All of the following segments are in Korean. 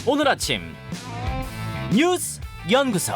오늘 아침 뉴스 연구소.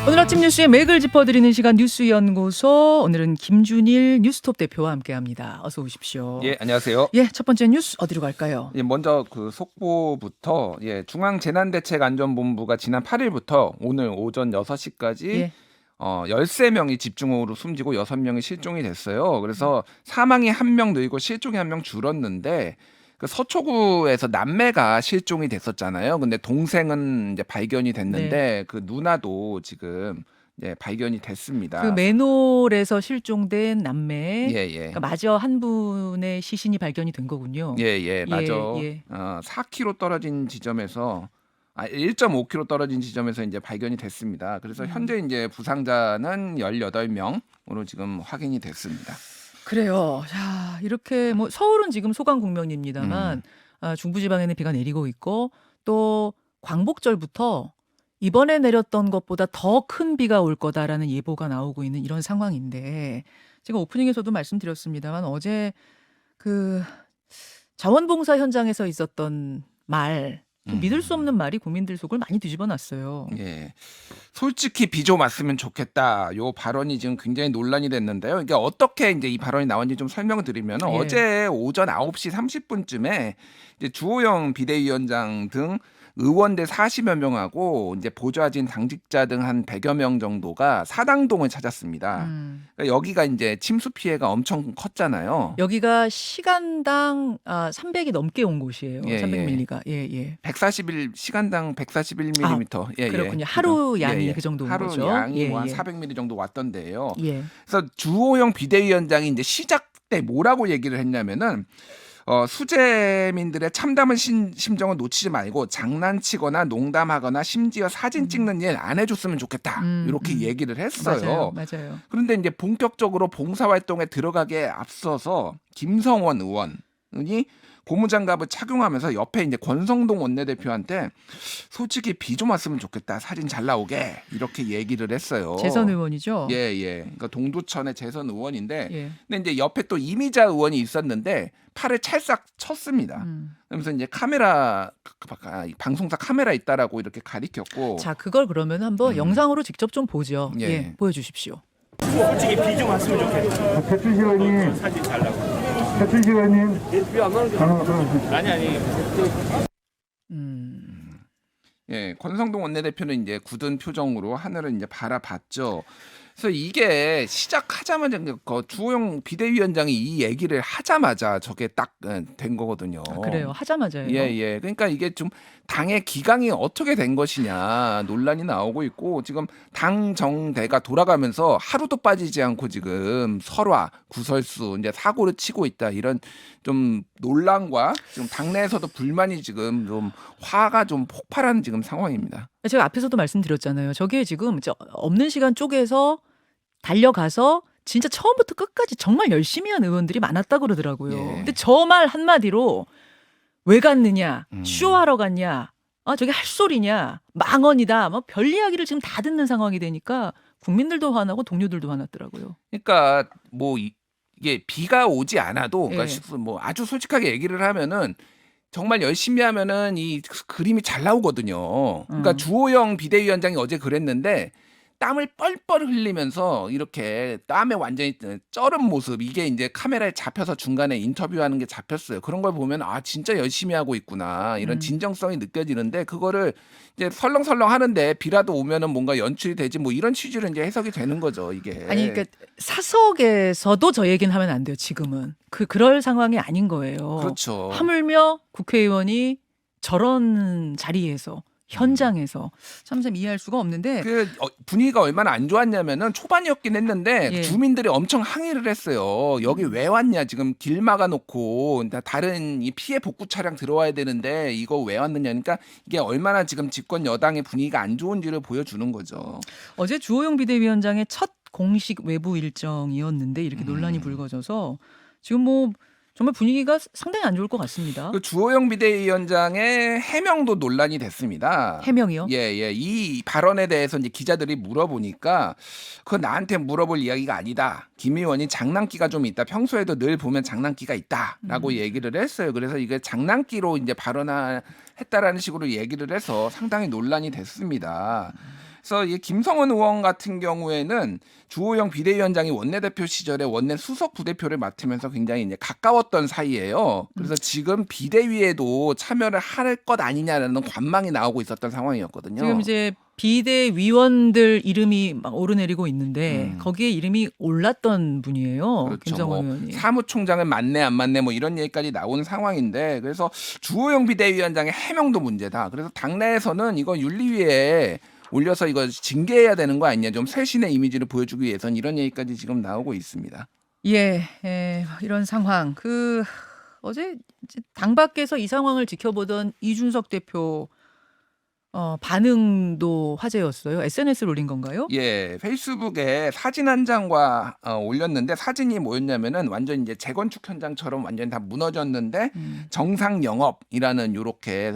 오늘 아침 뉴스의 맥을 짚어드리는 시간 뉴스연구소. 오늘은 김준일 뉴스톱 대표와 함께합니다. 어서 오십시오. 예, 안녕하세요. 예, 첫 번째 뉴스 어디로 갈까요? 예, 먼저 그 속보부터 중앙재난대책안전본부가 지난 8일부터 오늘 오전 6시까지 예. 13명이 집중호우로 숨지고 6명이 실종이 됐어요. 그래서 사망이 1명 늘고 실종이 1명 줄었는데 그 서초구에서 남매가 실종이 됐었잖아요. 근데 동생은 이제 발견이 됐는데 그 누나도 지금 발견이 됐습니다. 그 맨홀에서 실종된 남매. 예. 그러니까 마저 한 분의 시신이 발견이 된 거군요. 예, 맞아. 예. 4km 떨어진 지점에서 1.5km 떨어진 지점에서 이제 발견이 됐습니다. 그래서 현재 이제 부상자는 18명으로 지금 확인이 됐습니다. 그래요. 자, 이렇게 뭐 서울은 지금 소강 국면입니다만 중부지방에는 비가 내리고 있고 또 광복절부터 이번에 내렸던 것보다 더 큰 비가 올 거다라는 예보가 나오고 있는 이런 상황인데 제가 오프닝에서도 말씀드렸습니다만 어제 그 자원봉사 현장에서 있었던 말 좀 믿을 수 없는 말이 국민들 속을 많이 뒤집어 놨어요. 예. 솔직히 비 좀 왔으면 좋겠다. 요 발언이 지금 굉장히 논란이 됐는데요. 그러니까 어떻게 이제 이 발언이 나왔는지 좀 설명을 드리면 예. 어제 오전 9시 30분쯤에 이제 주호영 비대위원장 등 의원들 40여 명하고 이제 보좌진 당직자 등 한 100여 명 정도가 사당동을 찾았습니다. 그러니까 여기가 이제 침수 피해가 엄청 컸잖아요. 여기가 시간당 300이 넘게 온 곳이에요. 예, 300밀리가. 예. 시간당 141mm. 예, 그렇군요. 하루 양이 그 정도 온 하루 거죠. 양이 한 예. 400mm 정도 왔던데요. 예. 그래서 주호영 비대위원장이 이제 시작 때 뭐라고 얘기를 했냐면은 수재민들의 참담한 심정을 놓치지 말고 장난치거나 농담하거나 심지어 사진 찍는 일 안 해줬으면 좋겠다. 이렇게 얘기를 했어요. 맞아요. 그런데 이제 본격적으로 봉사활동에 들어가기에 앞서서 김성원 의원이 고무장갑을 착용하면서 옆에 이제 권성동 원내대표한테 솔직히 비 좀 왔으면 좋겠다. 사진 잘 나오게 이렇게 얘기를 했어요. 재선 의원이죠. 예. 그러니까 동두천의 재선 의원인데 예. 근데 이제 옆에 또 이미자 의원이 있었는데 팔을 찰싹 쳤습니다. 그러면서 이제 카메라 방송사 카메라 있다라고 이렇게 가리켰고 자, 그걸 그러면 한번 영상으로 직접 좀 보죠. 예. 예, 보여주십시오. 솔직히 비 좀 왔으면 좋겠다. 배춘 시간님, 사진 잘 나고. 배춘 시간님, 아니. 예, 권성동 원내대표는 이제 굳은 표정으로 하늘을 이제 바라봤죠. 그래서 이게 시작하자마자 주호영 비대위원장이 이 얘기를 하자마자 저게 딱 된 거거든요. 그래요. 하자마자요. 예. 그러니까 이게 좀 당의 기강이 어떻게 된 것이냐 논란이 나오고 있고 지금 당 정대가 돌아가면서 하루도 빠지지 않고 지금 설화, 구설수 이제 사고를 치고 있다 이런 좀 논란과 지금 당내에서도 불만이 지금 좀 화가 좀 폭발하는 지금 상황입니다. 제가 앞에서도 말씀드렸잖아요. 저게 지금 없는 시간 쪼개서 달려가서 진짜 처음부터 끝까지 정말 열심히 한 의원들이 많았다고 그러더라고요. 예. 근데 저 말 한마디로 왜 갔느냐, 쇼하러 갔냐, 저게 할 소리냐, 망언이다, 뭐 별 이야기를 지금 다 듣는 상황이 되니까 국민들도 화나고 동료들도 화났더라고요. 그러니까 뭐 이게 비가 오지 않아도 예. 그러니까 뭐 아주 솔직하게 얘기를 하면은 정말 열심히 하면은 이 그림이 잘 나오거든요. 그러니까 주호영 비대위원장이 어제 그랬는데 땀을 뻘뻘 흘리면서 이렇게 땀에 완전히 쩔은 모습 이게 이제 카메라에 잡혀서 중간에 인터뷰하는 게 잡혔어요. 그런 걸 보면 진짜 열심히 하고 있구나 이런 진정성이 느껴지는데 그거를 이제 설렁설렁 하는데 비라도 오면은 뭔가 연출이 되지 뭐 이런 취지로 이제 해석이 되는 거죠 이게. 아니 그러니까 사석에서도 저 얘기는 하면 안 돼요. 지금은 그럴 상황이 아닌 거예요. 그렇죠. 하물며 국회의원이 저런 자리에서 현장에서 참 이해할 수가 없는데 그 분위기가 얼마나 안 좋았냐면은 초반이었긴 했는데 예. 주민들이 엄청 항의를 했어요. 여기 왜 왔냐 지금 길 막아놓고 다른 이 피해 복구 차량 들어와야 되는데 이거 왜 왔느냐. 그러니까 이게 얼마나 지금 집권 여당의 분위기가 안 좋은지를 보여주는 거죠. 어제 주호영 비대위원장의 첫 공식 외부 일정이었는데 이렇게 논란이 불거져서 지금 뭐 정말 분위기가 상당히 안 좋을 것 같습니다. 그 주호영 비대위원장의 해명도 논란이 됐습니다. 해명이요? 예. 이 발언에 대해서 이제 기자들이 물어보니까 그건 나한테 물어볼 이야기가 아니다. 김 의원이 장난기가 좀 있다. 평소에도 늘 보면 장난기가 있다라고 얘기를 했어요. 그래서 이게 장난기로 이제 발언했다라는 식으로 얘기를 해서 상당히 논란이 됐습니다. 그래서 이 김성원 의원 같은 경우에는 주호영 비대위원장이 원내대표 시절에 원내 수석 부대표를 맡으면서 굉장히 이제 가까웠던 사이예요. 그래서 지금 비대위에도 참여를 할 것 아니냐라는 관망이 나오고 있었던 상황이었거든요. 지금 이제 비대위원들 이름이 막 오르내리고 있는데 거기에 이름이 올랐던 분이에요. 그렇죠. 김성원 뭐 의원이. 사무총장은 맞네 안 맞네 뭐 이런 얘기까지 나오는 상황인데 그래서 주호영 비대위원장의 해명도 문제다. 그래서 당내에서는 이거 윤리위에 올려서 이거 징계해야 되는 거 아니냐. 좀 쇄신의 이미지를 보여주기 위해서는 이런 얘기까지 지금 나오고 있습니다. 이런 상황. 어제 이제 당 밖에서 이 상황을 지켜보던 이준석 대표 반응도 화제였어요. SNS를 올린 건가요? 예, 페이스북에 사진 한 장과 올렸는데 사진이 뭐였냐면은 완전 이제 재건축 현장처럼 완전 다 무너졌는데 정상 영업이라는 요렇게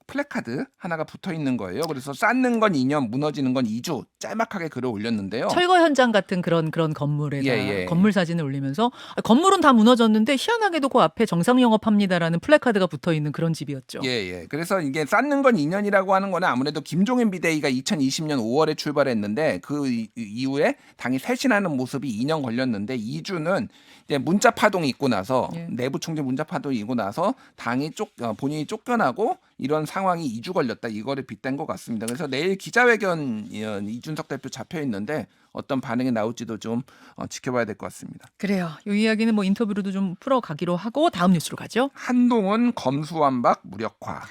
플래카드 하나가 붙어 있는 거예요. 그래서 쌓는 건 2년, 무너지는 건 2주 짤막하게 글을 올렸는데요. 철거 현장 같은 그런 건물에다 예. 건물 사진을 올리면서 건물은 다 무너졌는데 희한하게도 그 앞에 정상 영업합니다라는 플래카드가 붙어 있는 그런 집이었죠. 예. 그래서 이게 쌓는 건 2년이라고 하는 거는 아무래도 김종인 비대위가 2020년 5월에 출발했는데 그 이후에 당이 쇄신하는 모습이 2년 걸렸는데 2주는 이제 문자 파동이 있고 나서 내부 총재 문자 파동이 있고 나서 당이 본인이 쫓겨나고 이런 상황이 2주 걸렸다. 이거를 빗댄 것 같습니다. 그래서 내일 기자회견 이준석 대표 잡혀 있는데 어떤 반응이 나올지도 좀 지켜봐야 될 것 같습니다. 그래요. 이 이야기는 뭐 인터뷰로도 좀 풀어가기로 하고 다음 뉴스로 가죠. 한동훈 검수완박 무력화.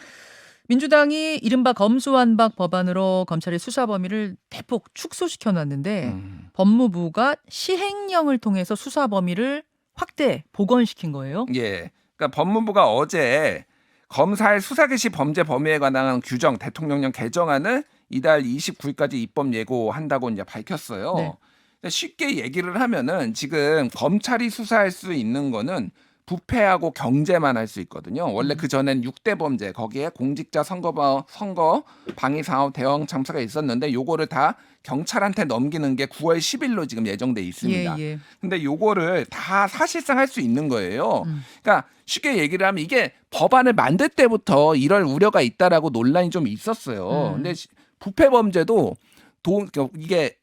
민주당이 이른바 검수완박 법안으로 검찰의 수사 범위를 대폭 축소시켜놨는데 법무부가 시행령을 통해서 수사 범위를 확대 복원시킨 거예요. 예. 그러니까 법무부가 어제 검사의 수사 개시 범죄 범위에 관한 규정 대통령령 개정안을 이달 29일까지 입법 예고한다고 이제 밝혔어요. 네. 쉽게 얘기를 하면은 지금 검찰이 수사할 수 있는 거는 부패하고 경제만 할 수 있거든요. 원래 그 전엔 6대 범죄 거기에 공직자 선거 방위 사업 대형 참사가 있었는데 요거를 다 경찰한테 넘기는 게 9월 10일로 지금 예정돼 있습니다. 예. 근데 요거를 다 사실상 할 수 있는 거예요. 그러니까 쉽게 얘기를 하면 이게 법안을 만들 때부터 이럴 우려가 있다라고 논란이 좀 있었어요. 근데 부패 범죄도 이게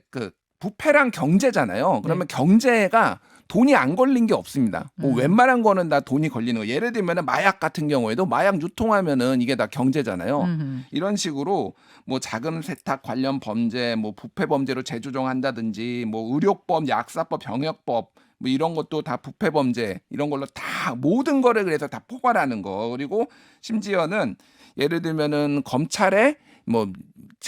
그 부패랑 경제잖아요. 그러면 경제가 돈이 안 걸린 게 없습니다. 뭐 웬만한 거는 다 돈이 걸리는 거. 예를 들면 마약 같은 경우에도 마약 유통하면은 이게 다 경제잖아요. 이런 식으로 뭐 자금 세탁 관련 범죄, 뭐 부패 범죄로 재조정한다든지, 뭐 의료법, 약사법, 병역법 뭐 이런 것도 다 부패 범죄 이런 걸로 다 모든 거를 그래서 다 포괄하는 거. 그리고 심지어는 예를 들면은 검찰에 뭐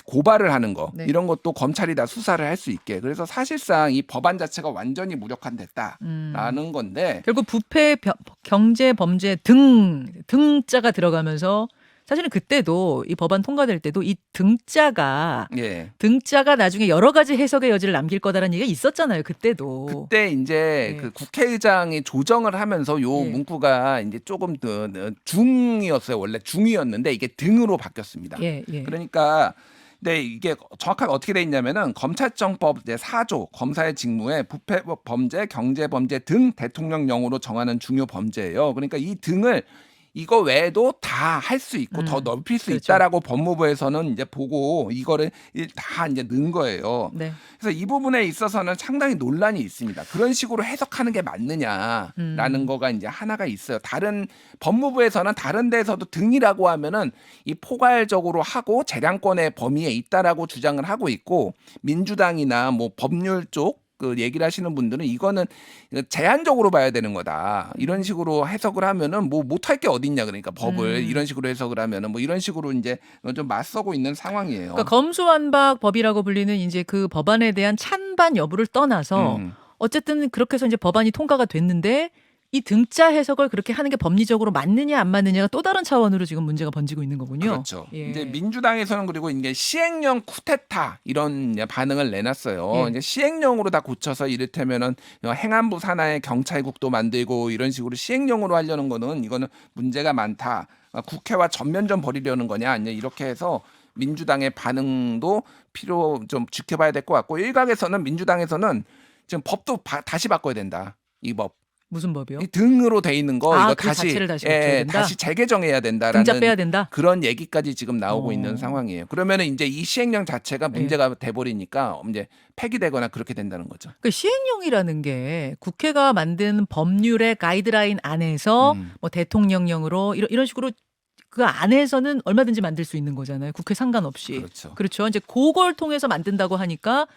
고발을 하는 거 이런 것도 검찰이 다 수사를 할 수 있게 그래서 사실상 이 법안 자체가 완전히 무력화됐다라는 건데 결국 부패 경제 범죄 등자가 들어가면서 사실은 그때도 이 법안 통과될 때도 이 등자가 나중에 여러 가지 해석의 여지를 남길 거다라는 얘기가 있었잖아요. 그때도. 그때 이제 그 국회의장이 조정을 하면서 요 문구가 이제 조금 더 중이었어요. 원래 중이었는데 이게 등으로 바뀌었습니다. 그러니까 근데 이게 정확하게 어떻게 돼 있냐면은 검찰청법 4조 검사의 직무에 부패 범죄, 경제 범죄 등 대통령령으로 정하는 중요 범죄예요. 그러니까 이 등을 이거 외에도 다 할 수 있고 더 넓힐 수 있다라고 법무부에서는 이제 보고 이거를 다 이제 넣은 거예요. 그래서 이 부분에 있어서는 상당히 논란이 있습니다. 그런 식으로 해석하는 게 맞느냐라는 거가 이제 하나가 있어요. 다른 법무부에서는 다른 데서도 등이라고 하면은 이 포괄적으로 하고 재량권의 범위에 있다라고 주장을 하고 있고 민주당이나 뭐 법률 쪽 그 얘기를 하시는 분들은 이거는 제한적으로 봐야 되는 거다. 이런 식으로 해석을 하면은 뭐 못할 게 어딨냐 그러니까 법을 이런 식으로 해석을 하면은 뭐 이런 식으로 이제 좀 맞서고 있는 상황이에요. 그러니까 검수완박 법이라고 불리는 이제 그 법안에 대한 찬반 여부를 떠나서 어쨌든 그렇게 해서 이제 법안이 통과가 됐는데 이 등자 해석을 그렇게 하는 게 법리적으로 맞느냐 안 맞느냐가 또 다른 차원으로 지금 문제가 번지고 있는 거군요. 그렇죠. 예. 이제 민주당에서는 그리고 이게 시행령 쿠데타 이런 반응을 내놨어요. 예. 이제 시행령으로 다 고쳐서 이를테면은 행안부 산하의 경찰국도 만들고 이런 식으로 시행령으로 하려는 거는 이거는 문제가 많다. 국회와 전면전 벌이려는 거냐 아니냐 이렇게 해서 민주당의 반응도 필요 좀 지켜봐야 될 것 같고 일각에서는 민주당에서는 지금 법도 다시 바꿔야 된다. 이 법. 무슨 법이요? 이 등으로 돼 있는 거 이거 그 다시 자체를 다시 고쳐야 된다? 다시 재개정해야 된다라는 등자 빼야 된다? 그런 얘기까지 지금 나오고 있는 상황이에요. 그러면은 이제 이 시행령 자체가 문제가 돼 버리니까 이제 폐기되거나 그렇게 된다는 거죠. 그 시행령이라는 게 국회가 만든 법률의 가이드라인 안에서 뭐 대통령령으로 이런 식으로 그 안에서는 얼마든지 만들 수 있는 거잖아요. 국회 상관없이. 그렇죠. 이제 그걸 통해서 만든다고 하니까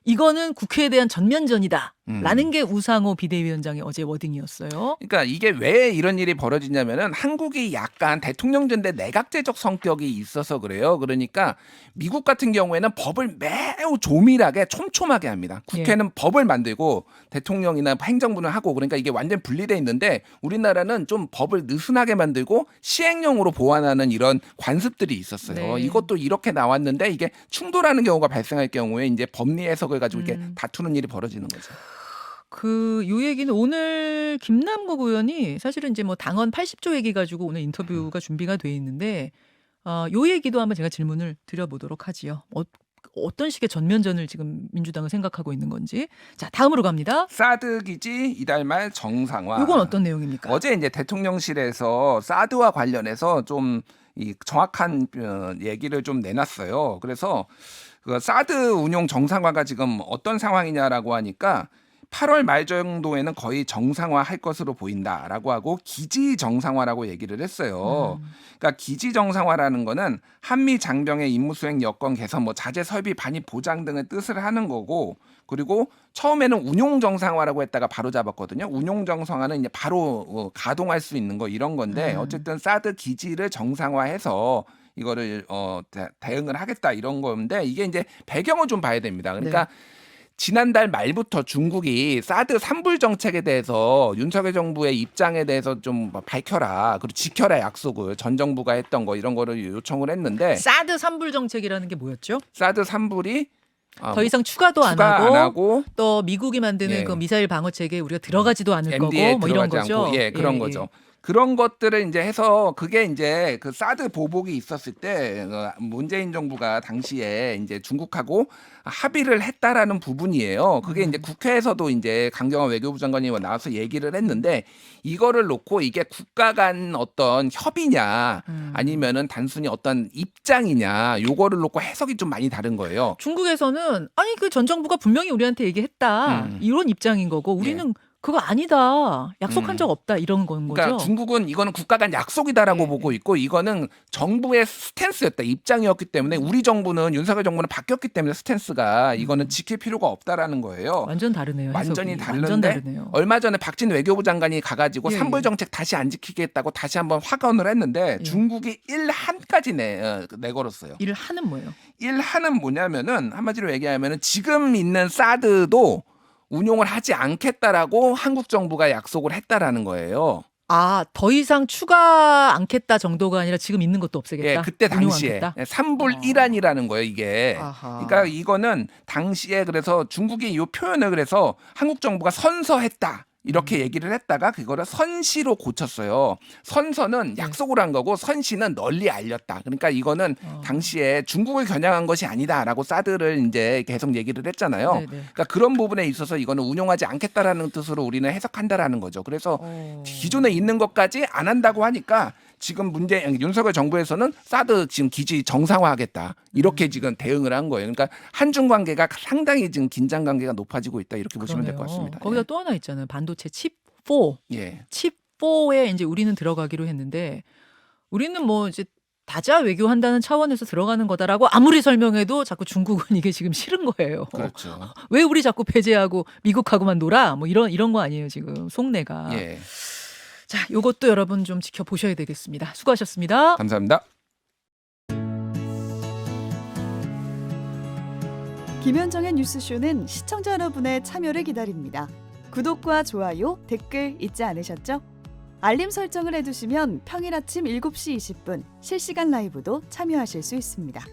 이거는 국회에 대한 전면전이다라는 게 우상호 비대위원장의 어제 워딩이었어요. 그러니까 이게 왜 이런 일이 벌어지냐면은 한국이 약간 대통령제 대 내각제적 성격이 있어서 그래요. 그러니까 미국 같은 경우에는 법을 매우 조밀하게 촘촘하게 합니다. 국회는 법을 만들고 대통령이나 행정부는 하고 그러니까 이게 완전 분리돼 있는데 우리나라는 좀 법을 느슨하게 만들고 시행령으로 보완하는 이런 관습들이 있었어요. 네. 이것도 이렇게 나왔는데 이게 충돌하는 경우가 발생할 경우에 이제 법리 해석을 가지고 이렇게 다투는 일이 벌어지는 거죠. 요 얘기는 오늘 김남국 의원이 사실은 이제 뭐 당헌 80조 얘기 가지고 오늘 인터뷰가 준비가 돼 있는데 요 얘기도 한번 제가 질문을 드려보도록 하지요. 어떤 식의 전면전을 지금 민주당은 생각하고 있는 건지. 자, 다음으로 갑니다. 사드 기지 이달 말 정상화. 이건 어떤 내용입니까? 어제 이제 대통령실에서 사드와 관련해서 좀 이 정확한 얘기를 좀 내놨어요. 그래서 그 사드 운용 정상화가 지금 어떤 상황이냐라고 하니까 8월 말 정도에는 거의 정상화할 것으로 보인다라고 하고 기지 정상화라고 얘기를 했어요. 그러니까 기지 정상화라는 거는 한미 장병의 임무 수행 여건 개선, 뭐 자재 설비 반입 보장 등의 뜻을 하는 거고, 그리고 처음에는 운용 정상화라고 했다가 바로 잡았거든요. 운용 정상화는 이제 바로 가동할 수 있는 거 이런 건데 어쨌든 사드 기지를 정상화해서 이거를 대응을 하겠다 이런 건데 이게 이제 배경을 좀 봐야 됩니다. 그러니까 지난달 말부터 중국이 사드 산불 정책에 대해서 윤석열 정부의 입장에 대해서 좀 밝혀라. 그리고 지켜라 약속을 전 정부가 했던 거 이런 거를 요청을 했는데 사드 산불 정책이라는 게 뭐였죠? 사드 산불이 더 이상 추가도 안 하고 또 미국이 만드는 그 미사일 방어 체계에 우리가 들어가지도 않을 거고 뭐 이런 거죠. 그런 거죠. 그런 것들을 이제 해서 그게 이제 그 사드 보복이 있었을 때 문재인 정부가 당시에 이제 중국하고 합의를 했다라는 부분이에요. 그게 이제 국회에서도 이제 강경화 외교부 장관이 나와서 얘기를 했는데 이거를 놓고 이게 국가 간 어떤 협의냐 아니면은 단순히 어떤 입장이냐 요거를 놓고 해석이 좀 많이 다른 거예요. 중국에서는 아니 그 전 정부가 분명히 우리한테 얘기했다 이런 입장인 거고 우리는 그거 아니다. 약속한 적 없다. 이런 건 거죠. 그러니까 중국은 이거는 국가 간 약속이다라고 보고 있고 이거는 정부의 스탠스였다. 입장이었기 때문에 우리 정부는 윤석열 정부는 바뀌었기 때문에 스탠스가 이거는 지킬 필요가 없다라는 거예요. 완전 다르네요. 완전히 해석이. 다른데 완전 다르네요. 얼마 전에 박진 외교부 장관이 가가지고 산불 정책 다시 안 지키겠다고 다시 한번 확언을 했는데 중국이 1한까지 내걸었어요. 1한은 뭐예요? 1한은 뭐냐면은 한마디로 얘기하면은 지금 있는 사드도 운용을 하지 않겠다라고 한국 정부가 약속을 했다라는 거예요. 더 이상 추가 않겠다 정도가 아니라 지금 있는 것도 없애겠다. 그때 당시에 산불 1안이라는 거예요, 이게. 그러니까 이거는 당시에 그래서 중국이 이 표현을 그래서 한국 정부가 선서했다. 이렇게 얘기를 했다가 그거를 선시로 고쳤어요. 선서는 약속을 한 거고 선시는 널리 알렸다. 그러니까 이거는 당시에 중국을 겨냥한 것이 아니다라고 사드를 이제 계속 얘기를 했잖아요. 그러니까 그런 부분에 있어서 이거는 운용하지 않겠다라는 뜻으로 우리는 해석한다라는 거죠. 그래서 기존에 있는 것까지 안 한다고 하니까 지금 윤석열 정부에서는 사드 지금 기지 정상화하겠다 이렇게 지금 대응을 한 거예요. 그러니까 한중 관계가 상당히 지금 긴장 관계가 높아지고 있다 이렇게 보시면 될 것 같습니다. 거기다 또 하나 있잖아요. 반도체 칩4. 칩4에 이제 우리는 들어가기로 했는데 우리는 뭐 이제 다자 외교한다는 차원에서 들어가는 거다라고 아무리 설명해도 자꾸 중국은 이게 지금 싫은 거예요. 그렇죠. 왜 우리 자꾸 배제하고 미국하고만 놀아? 뭐 이런 거 아니에요 지금 속내가. 자, 요것도 여러분 좀 지켜보셔야 되겠습니다. 수고하셨습니다. 감사합니다. 김현정의 뉴스쇼는 시청자 여러분의 참여를 기다립니다. 구독과 좋아요, 댓글 잊지 않으셨죠? 알림 설정을 해두시면 평일 아침 7시 20분 실시간 라이브도 참여하실 수 있습니다.